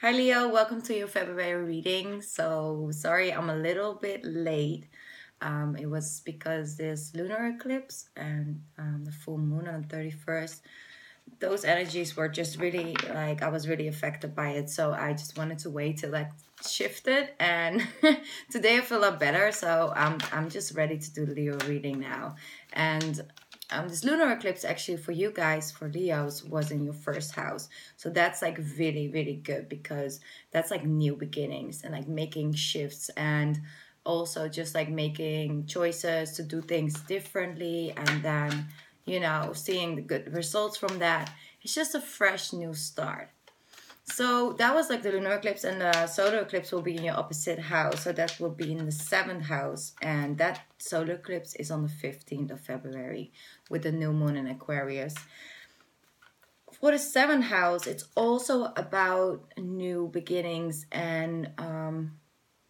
Hi Leo, welcome to your February reading. So sorry I'm a little bit late. It was because this lunar eclipse and the full moon on the 31st. Those energies were just really like I was really affected by it. So I just wanted to wait till that shifted, and today I feel a lot better. So I'm just ready to do the Leo reading now. And this lunar eclipse actually for you guys, for Leos, was in your first house. So that's like really, really good because that's like new beginnings and like making shifts and also just like making choices to do things differently and then, seeing the good results from that. It's just a fresh new start. So that was like the lunar eclipse, and the solar eclipse will be in your opposite house. So that will be in the 7th house, and that solar eclipse is on the 15th of February with the new moon in Aquarius. For the 7th house, it's also about new beginnings and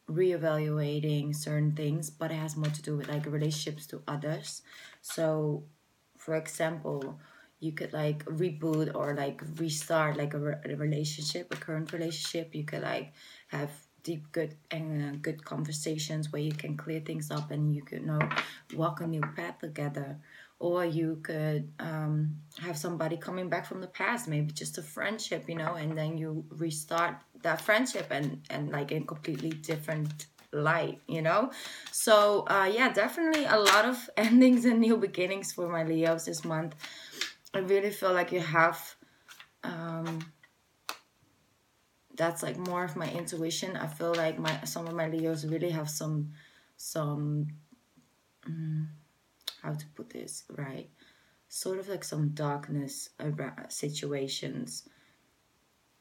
reevaluating certain things, but it has more to do with like relationships to others. So, for example, you could like reboot or like restart like a relationship, a current relationship. You could like have deep, good and good conversations where you can clear things up and you could walk a new path together. Or you could have somebody coming back from the past, maybe just a friendship, and then you restart that friendship and like in completely different light. So yeah, definitely a lot of endings and new beginnings for my Leos this month. I really feel like you have that's like more of my intuition. I feel like some of my Leos really have some how to put this right, sort of like some darkness around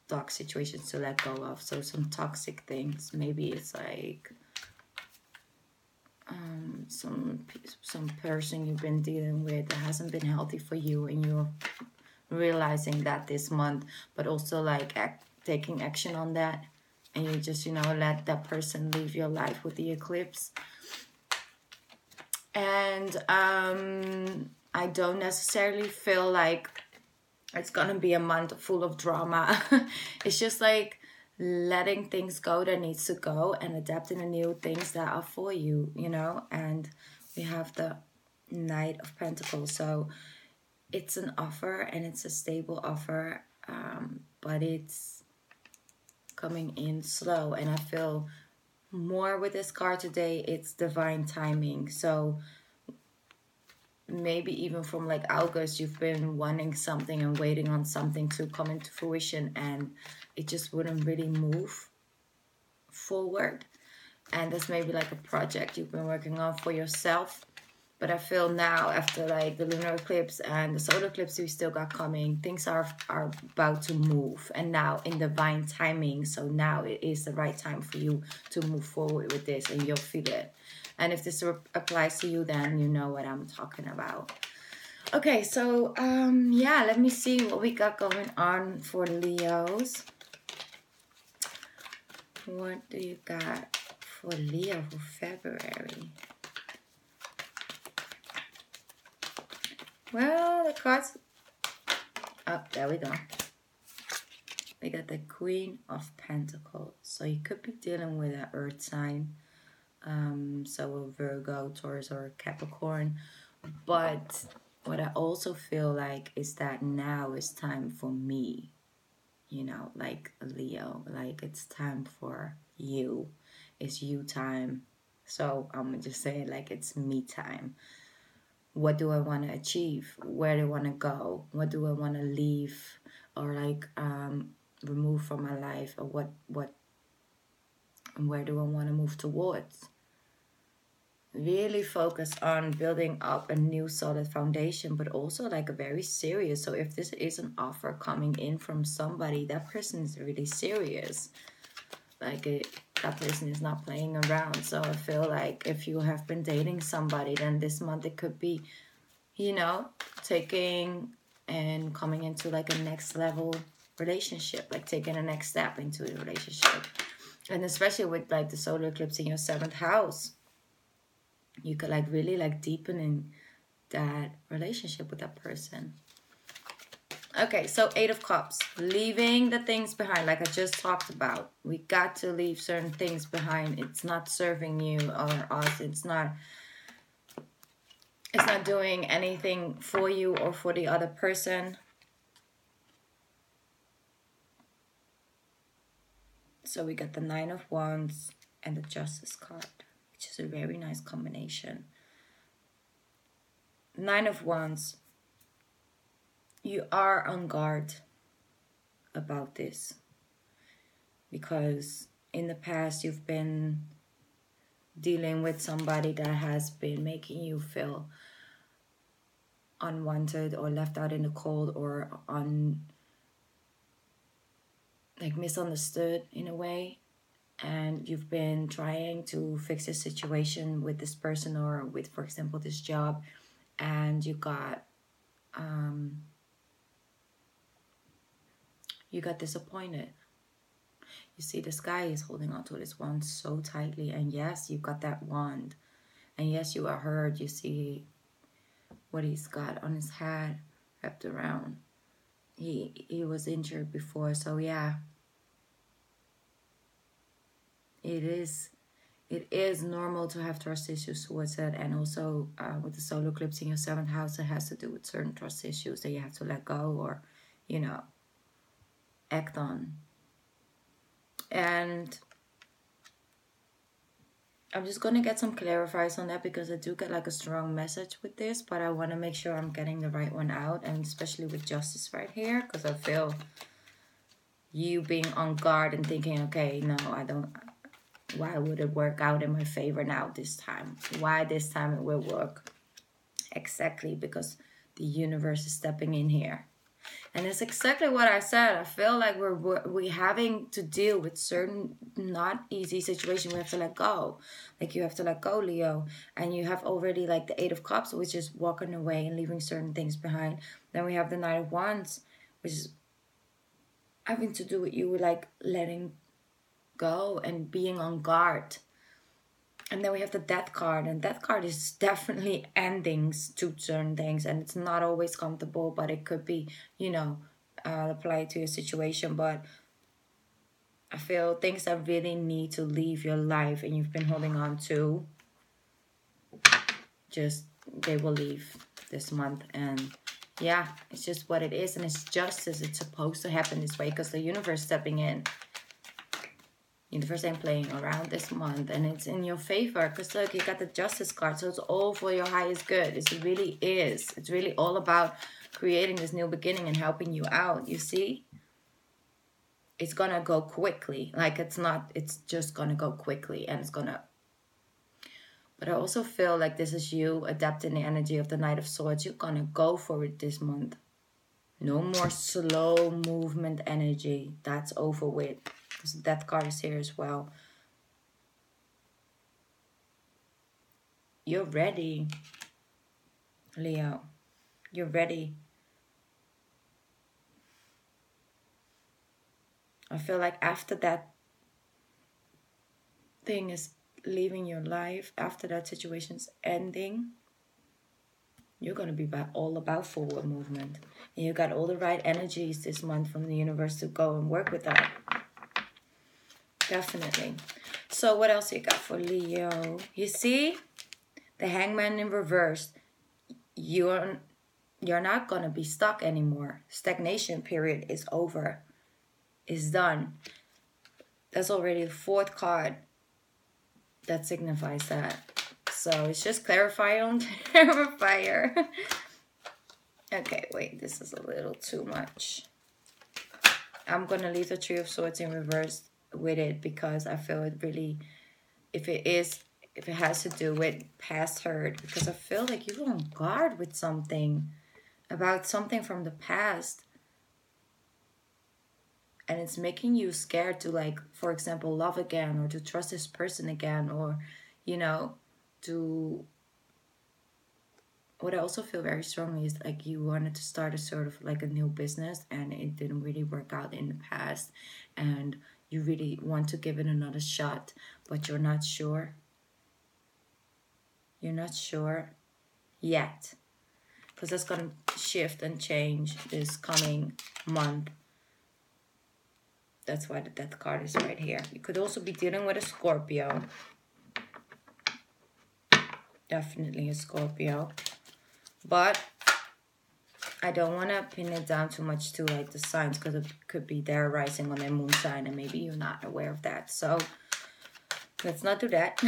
dark situations to let go of. So some toxic things. Maybe it's like some person you've been dealing with that hasn't been healthy for you, and you're realizing that this month, but also like taking action on that, and you just let that person leave your life with the eclipse. And I don't necessarily feel like it's gonna be a month full of drama. It's just like letting things go that needs to go and adapting to new things that are for you, and we have the Knight of Pentacles. So it's an offer, and it's a stable offer, but it's coming in slow, and I feel more with this card today, it's divine timing. So maybe even from like August, you've been wanting something and waiting on something to come into fruition, and it just wouldn't really move forward. And that's maybe like a project you've been working on for yourself. But I feel now, after like the lunar eclipse and the solar eclipse we still got coming, things are about to move, and now in divine timing. So now it is the right time for you to move forward with this, and you'll feel it. And if this applies to you, then you know what I'm talking about. Okay, so yeah, let me see what we got going on for Leos. What do you got for Leo for February? Well, the cards... Oh, there we go. We got the Queen of Pentacles. So you could be dealing with an earth sign. So a Virgo, Taurus, or Capricorn. But what I also feel like is that now is time for me. Like Leo. Like it's time for you. It's you time. So I'm going to just say it like it's me time. What do I want to achieve? Where do I want to go? What do I want to leave or like remove from my life? Or and where do I want to move towards? Really focus on building up a new solid foundation, but also like a very serious. So if this is an offer coming in from somebody, that person is really serious. Like that person is not playing around. So I feel like if you have been dating somebody, then this month it could be, taking and coming into like a next level relationship, like taking a next step into the relationship. And especially with like the solar eclipse in your 7th house, you could like really like deepen in that relationship with that person. Okay, so Eight of Cups, leaving the things behind, like I just talked about. We got to leave certain things behind. It's not serving you or us. It's not doing anything for you or for the other person. So we got the Nine of Wands and the Justice card, which is a very nice combination. Nine of Wands, you are on guard about this because in the past you've been dealing with somebody that has been making you feel unwanted or left out in the cold or like misunderstood in a way, and you've been trying to fix a situation with this person or with, for example, this job, and you got disappointed. You see this guy is holding on to this wand so tightly, and yes, you got that wand, and yes, you are hurt. You see what he's got on his head wrapped around. He was injured before, so yeah, it is normal to have trust issues towards it. And also with the solar eclipse in your 7th house, it has to do with certain trust issues that you have to let go or, you know, act on. And I'm just going to get some clarifiers on that because I do get like a strong message with this, but I want to make sure I'm getting the right one out, and especially with justice right here, because I feel you being on guard and thinking, okay, no, I don't, why would it work out in my favor now this time? Why this time it will work? Exactly, because the universe is stepping in here. And it's exactly what I said. I feel like we're having to deal with certain not easy situations. We have to let go. Like you have to let go, Leo. And you have already like the 8 of Cups, which is walking away and leaving certain things behind. Then we have the 9 of Wands, which is having to do with you like letting go and being on guard. And then we have the Death card, and Death card is definitely endings to certain things, and it's not always comfortable, but it could be, you know, applied to your situation. But I feel things that really need to leave your life and you've been holding on to, just they will leave this month. And yeah, it's just what it is, and it's justice. It's supposed to happen this way because the universe stepping in. Universe ain't playing around this month, and it's in your favor because look, you got the Justice card, so it's all for your highest good. It really is. It's really all about creating this new beginning and helping you out. You see, it's gonna go quickly. Like it's just gonna go quickly, and it's gonna. But I also feel like this is you adapting the energy of the Knight of Swords. You're gonna go for it this month. No more slow movement energy. That's over with. Because that card is here as well. You're ready, Leo. You're ready. I feel like after that thing is leaving your life, after that situation's ending, you're going to be all about forward movement. And you got all the right energies this month from the universe to go and work with that. Definitely. So what else you got for Leo? You see? The Hangman in reverse. You're not going to be stuck anymore. Stagnation period is over. Is done. That's already the 4th card that signifies that. So it's just clarify on clarifier. Okay, wait, this is a little too much. I'm gonna leave the 3 of Swords in reverse with it because I feel it really, if it has to do with past hurt, because I feel like you're on guard with something about something from the past. And it's making you scared to, like, for example, love again or to trust this person again, or, you know, to... What I also feel very strongly is like you wanted to start a sort of like a new business and it didn't really work out in the past. And you really want to give it another shot, but you're not sure. You're not sure yet. because that's going to shift and change this coming month. That's why the Death card is right here. You could also be dealing with a Scorpio. Definitely a Scorpio. But I don't want to pin it down too much to like the signs, because it could be their rising on their moon sign and maybe you're not aware of that. So let's not do that.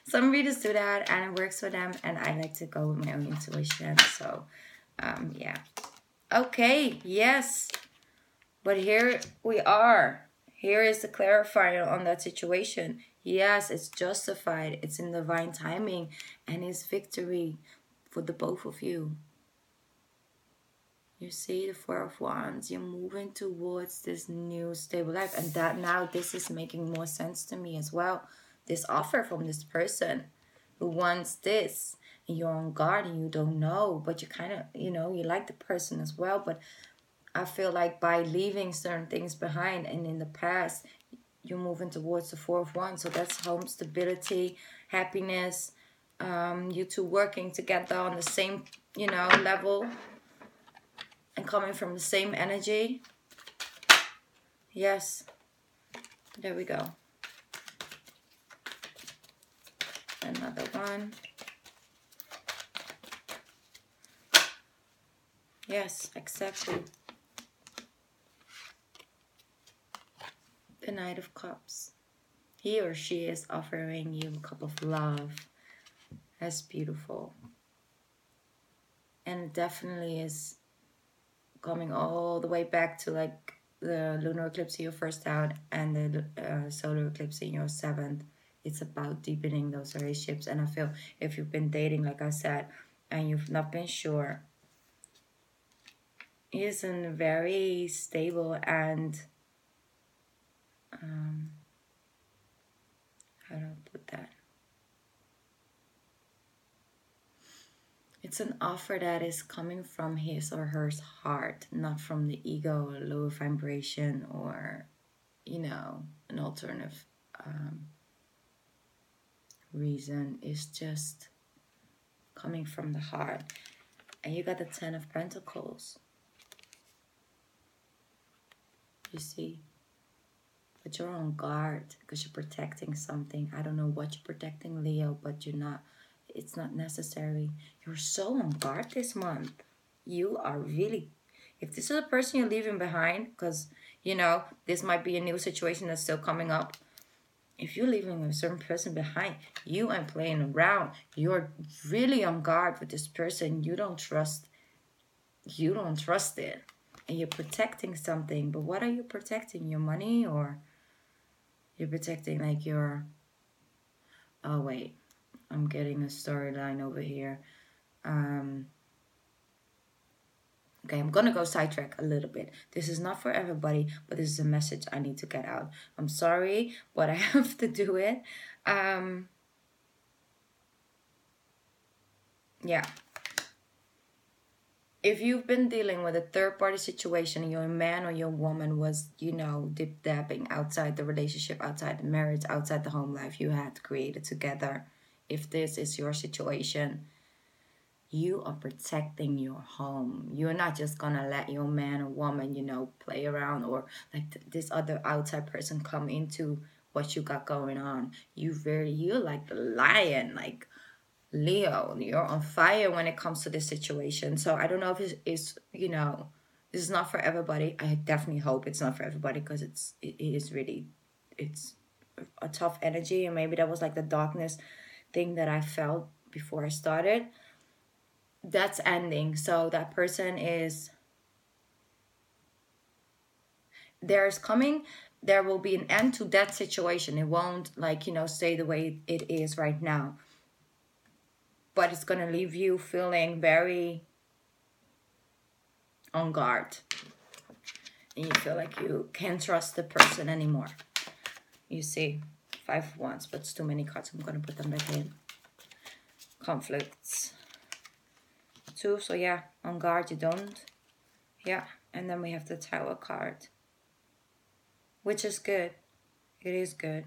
Some readers do that and it works for them, and I like to go with my own intuition. So yeah. Okay, yes. But here we are. Here is the clarifier on that situation. Yes, it's justified. It's in divine timing, and it's victory for the both of you. You see the Four of Wands. You're moving towards this new stable life. And that now this is making more sense to me as well. This offer from this person who wants this. And you're on guard and you don't know. But you kind of, you know, you like the person as well. But I feel like by leaving certain things behind and in the past, you're moving towards the Four of Wands. So that's home stability, happiness. You two working together on the same, you know, level. And coming from the same energy. Yes. There we go. Another one. Yes, exactly. The Knight of Cups. He or she is offering you a cup of love. That's beautiful. And it definitely is coming all the way back to like the lunar eclipse in your first house and the solar eclipse in your 7th. It's about deepening those relationships. And I feel if you've been dating, like I said, and you've not been sure, he is in very stable and how do I put that? It's an offer that is coming from his or her heart, not from the ego or lower vibration or, you know, an alternative reason. It's just coming from the heart. And you got the 10 of Pentacles. You see? But you're on guard because you're protecting something. I don't know what you're protecting, Leo, but you're not. It's not necessary. You're so on guard this month. You are really, if this is a person you're leaving behind, because, you know, this might be a new situation that's still coming up. If you're leaving a certain person behind, you ain't playing around. You're really on guard with this person. You don't trust it. And you're protecting something. But what are you protecting? Your money, or you're protecting like your, oh wait, I'm getting a storyline over here. Okay, I'm gonna go sidetrack a little bit. This is not for everybody, but this is a message I need to get out. I'm sorry, but I have to do it. Yeah. If you've been dealing with a third-party situation and your man or your woman was, you know, dip-dabbing outside the relationship, outside the marriage, outside the home life you had created together, if this is your situation, you are protecting your home. You're not just gonna let your man or woman, you know, play around or like this other outside person come into what you got going on. You're like the lion, like Leo. You're on fire when it comes to this situation. So I don't know if it's you know, this is not for everybody. I definitely hope it's not for everybody, because it is really, it's a tough energy, and maybe that was like the darkness thing that I felt before I started. That's ending. So that person is, there will be an end to that situation. It won't, like, you know, stay the way it is right now, but it's gonna leave you feeling very on guard, and you feel like you can't trust the person anymore. You see 5 of Wands, but it's too many cards. I'm gonna put them back in. Conflicts 2, so yeah, on guard, you don't. Yeah, and then we have the Tower card, which is good. It is good,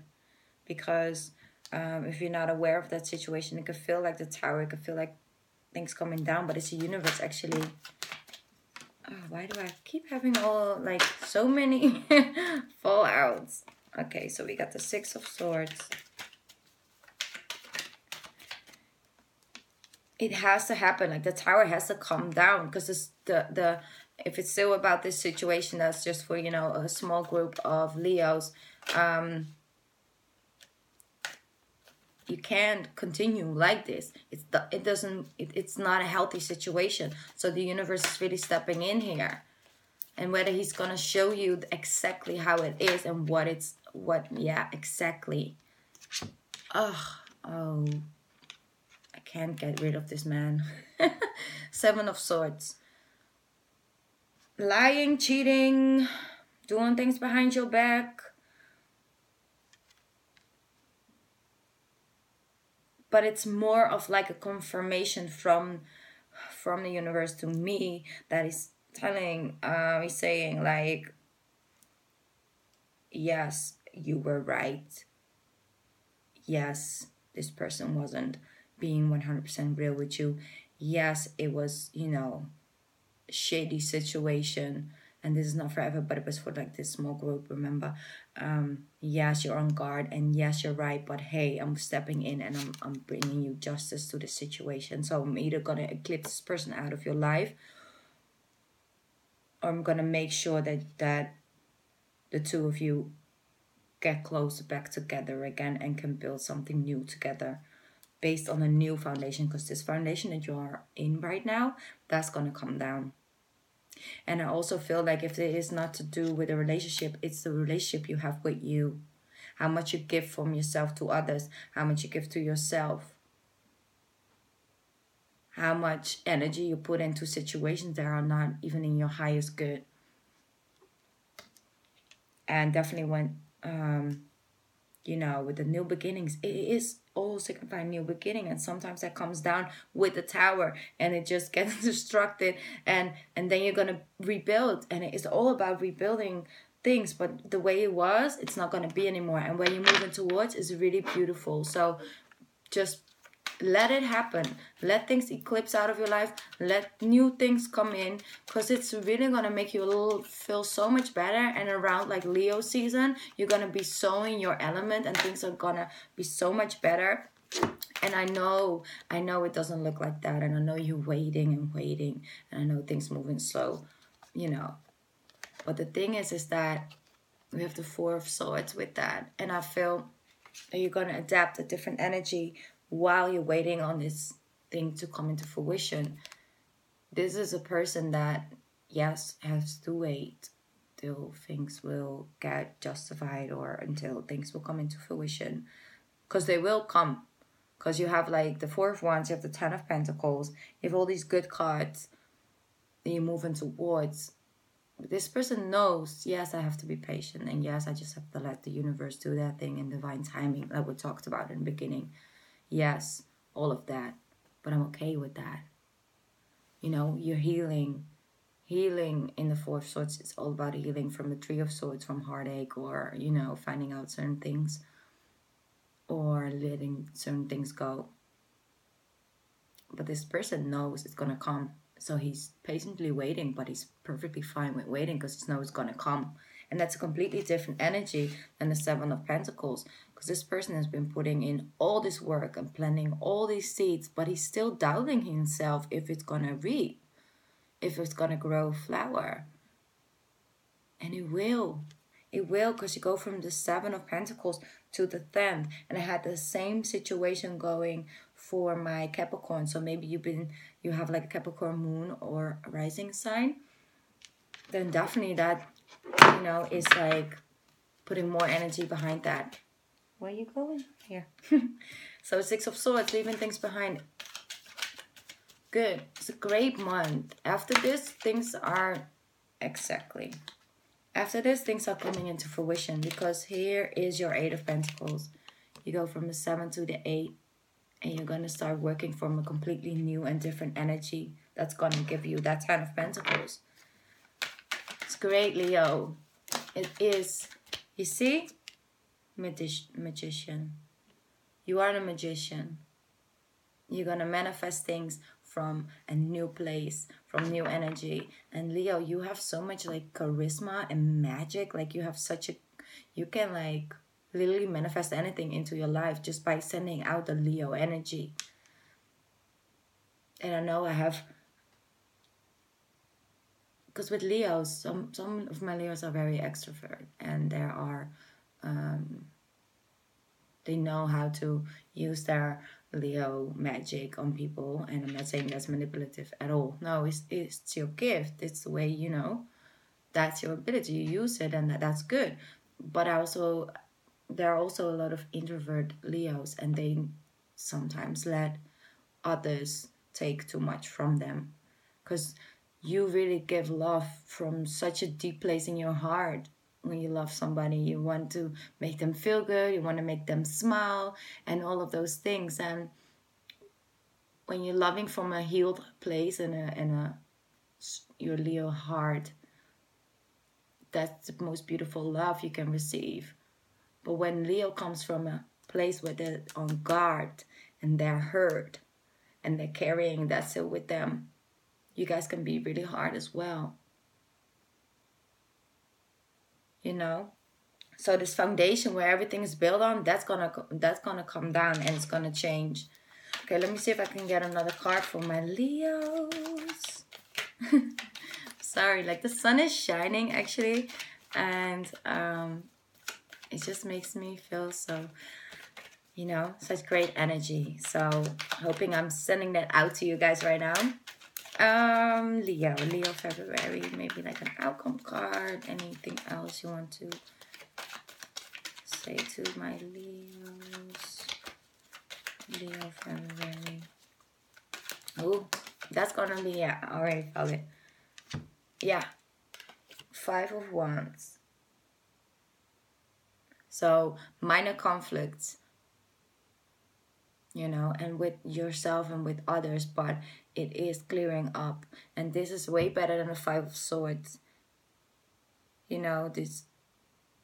because if you're not aware of that situation, it could feel like the Tower. It could feel like things coming down, but it's the universe actually. Oh, why do I keep having all, like, so many fallouts? Okay, so we got the Six of Swords. It has to happen. Like, the Tower has to come down, because if it's still about this situation that's just for, you know, a small group of Leos, you can't continue like this. It's not a healthy situation. So the universe is really stepping in here, and whether he's gonna show you exactly how it is and yeah, exactly. Oh, I can't get rid of this man. Seven of Swords. Lying, cheating, doing things behind your back. But it's more of like a confirmation from the universe to me, that is telling, he's saying like, yes, you were right. Yes, this person wasn't being 100% real with you. Yes, it was, you know, shady situation, and this is not forever, but it was for like this small group, remember. Yes, you're on guard, and yes, you're right, but hey, I'm stepping in and I'm bringing you justice to the situation. So I'm either gonna eclipse this person out of your life, or I'm gonna make sure that the two of you get closer back together again and can build something new together based on a new foundation, because this foundation that you are in right now, that's gonna come down. And I also feel like if it is not to do with a relationship, it's the relationship you have with you. How much you give from yourself to others, how much you give to yourself, how much energy you put into situations that are not even in your highest good. And definitely when, you know, with the new beginnings, it is all signifying new beginning, and sometimes that comes down with the Tower and it just gets destructed, and then you're gonna rebuild, and it's all about rebuilding things, but the way it was, it's not gonna be anymore, and where you're moving towards is really beautiful. So just let it happen. Let things eclipse out of your life. Let new things come in, because it's really going to make you feel so much better. And around like Leo season, you're going to be so in your element, and things are going to be so much better. And I know it doesn't look like that. And I know you're waiting and waiting. And I know things moving slow, you know. But the thing is that we have the Four of Swords with that. And I feel that you're going to adapt a different energy while you're waiting on this thing to come into fruition. This is a person that, yes, has to wait till things will get justified, or until things will come into fruition. Because they will come. Because you have like the Four of Wands, you have the Ten of Pentacles, you have all these good cards that you're moving towards. This person knows, yes, I have to be patient, and yes, I just have to let the universe do that thing in divine timing that we talked about in the beginning. Yes, all of that, but I'm okay with that. You know, you're healing in the Four of Swords. It's all about healing from the Three of Swords, from heartache, or, you know, finding out certain things, or letting certain things go. But this person knows it's gonna come. So he's patiently waiting, but he's perfectly fine with waiting, because he knows it's gonna come. And that's a completely different energy than the Seven of Pentacles. Because this person has been putting in all this work and planting all these seeds, but he's still doubting himself if it's gonna reap, if it's gonna grow flower. And it will. It will, because you go from the Seven of Pentacles to the 10th. And I had the same situation going for my Capricorn. So maybe you have like a Capricorn moon or a rising sign. Then definitely that, you know, is like putting more energy behind that. Where are you going? Here. So Six of Swords, leaving things behind. Good. It's a great month. After this, things are exactly. After this, things are coming into fruition, because here is your Eight of Pentacles. You go from the 7 to the 8, and you're going to start working from a completely new and different energy that's going to give you that 10 of Pentacles. It's great, Leo. It is. You see? Magician. You are the magician. You're going to manifest things from a new place, from new energy. And Leo, you have so much like charisma and magic. Like you have such a, you can like literally manifest anything into your life just by sending out the Leo energy. And I know I have, because with Leos, some of my Leos are very extrovert, and there are, they know how to use their Leo magic on people. And I'm not saying that's manipulative at all. No, it's your gift. It's the way, you know, that's your ability. You use it, and that's good. But also, there are also a lot of introvert Leos, and they sometimes let others take too much from them, because you really give love from such a deep place in your heart. When you love somebody, you want to make them feel good, you want to make them smile, and all of those things. And when you're loving from a healed place and your Leo heart, that's the most beautiful love you can receive. But when Leo comes from a place where they're on guard and they're hurt and they're carrying that still with them, you guys can be really hard as well. You know? So this foundation where everything is built on, that's gonna come down, and it's gonna change. Okay, let me see if I can get another card for my Leos. Sorry, like the sun is shining actually, and it just makes me feel so, you know, such great energy. So hoping I'm sending that out to you guys right now. Leo February, maybe like an outcome card. Anything else you want to say to my Leos? Leo February. Oh, that's gonna be, yeah, I already felt it. Yeah, 5 of Wands. So minor conflicts, you know, and with yourself and with others, but it is clearing up. And this is way better than the 5 of Swords. You know, this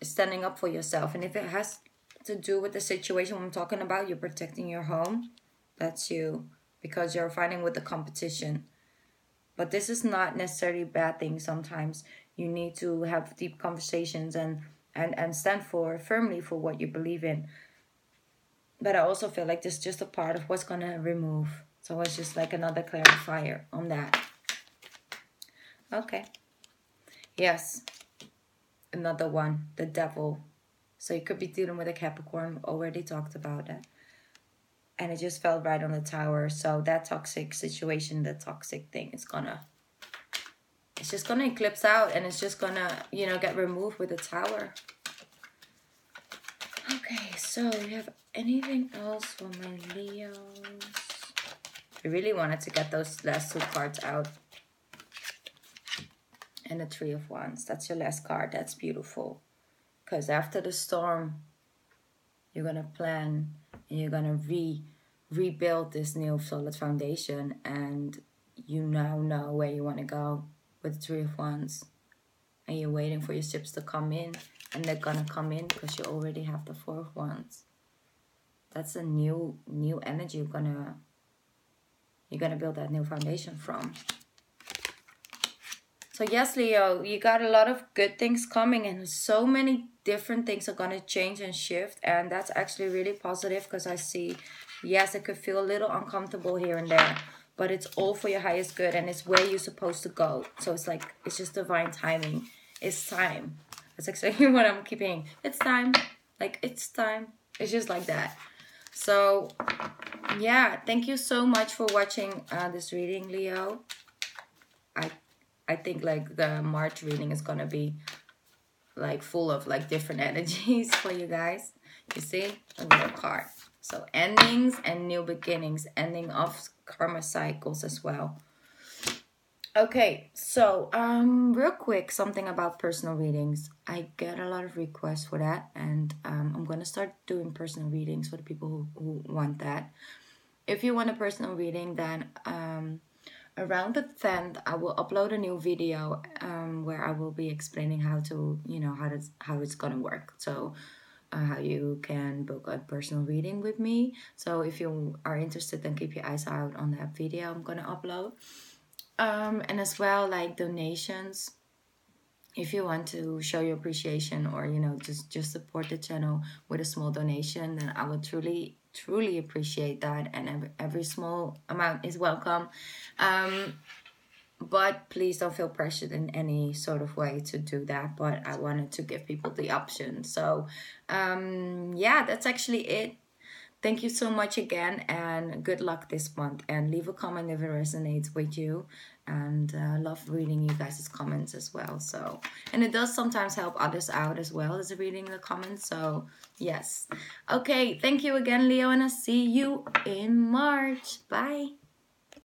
standing up for yourself. And if it has to do with the situation I'm talking about, you're protecting your home, that's you, because you're fighting with the competition. But this is not necessarily a bad thing. Sometimes you need to have deep conversations and stand for firmly for what you believe in. But I also feel like this is just a part of what's going to remove. So it's just like another clarifier on that. Okay. Yes. Another one. The devil. So you could be dealing with a Capricorn. Already talked about that. And it just fell right on the tower. So that toxic situation, the toxic thing is gonna... It's just gonna eclipse out. And it's just gonna, you know, get removed with the tower. Okay, so you have anything else for my Leos? I really wanted to get those last 2 cards out. And the 3 of Wands. That's your last card. That's beautiful. Because after the storm, you're going to plan and you're going to rebuild this new solid foundation. And you now know where you want to go with the 3 of Wands. And you're waiting for your ships to come in. And they're going to come in because you already have the 4 of Wands. That's a new energy you're gonna build that new foundation from. So yes, Leo, you got a lot of good things coming, and so many different things are gonna change and shift, and that's actually really positive because I see, yes, it could feel a little uncomfortable here and there, but it's all for your highest good, and it's where you're supposed to go. So it's like, it's just divine timing. It's time. That's exactly what I'm keeping. It's time. Like, it's time. It's just like that. So, yeah, thank you so much for watching this reading, Leo. I think, like, the March reading is going to be, like, full of, like, different energies for you guys. You see? Another card. So, endings and new beginnings. Ending of karma cycles as well. Okay, so real quick, something about personal readings. I get a lot of requests for that, and I'm going to start doing personal readings for the people who want that. If you want a personal reading, then around the 10th, I will upload a new video where I will be explaining how to, you know, how it's going to work. So how you can book a personal reading with me. So if you are interested, then keep your eyes out on that video I'm gonna upload. And as well, like donations, if you want to show your appreciation, or just support the channel with a small donation, then I would truly appreciate that, and every small amount is welcome. But please don't feel pressured in any sort of way to do that, but I wanted to give people the option. So yeah, that's actually it. Thank you so much again, and good luck this month. And leave a comment if it resonates with you. And love reading you guys' comments as well. So, and it does sometimes help others out as well as reading the comments. So, yes. Okay, thank you again, Leo, and I'll see you in March. Bye.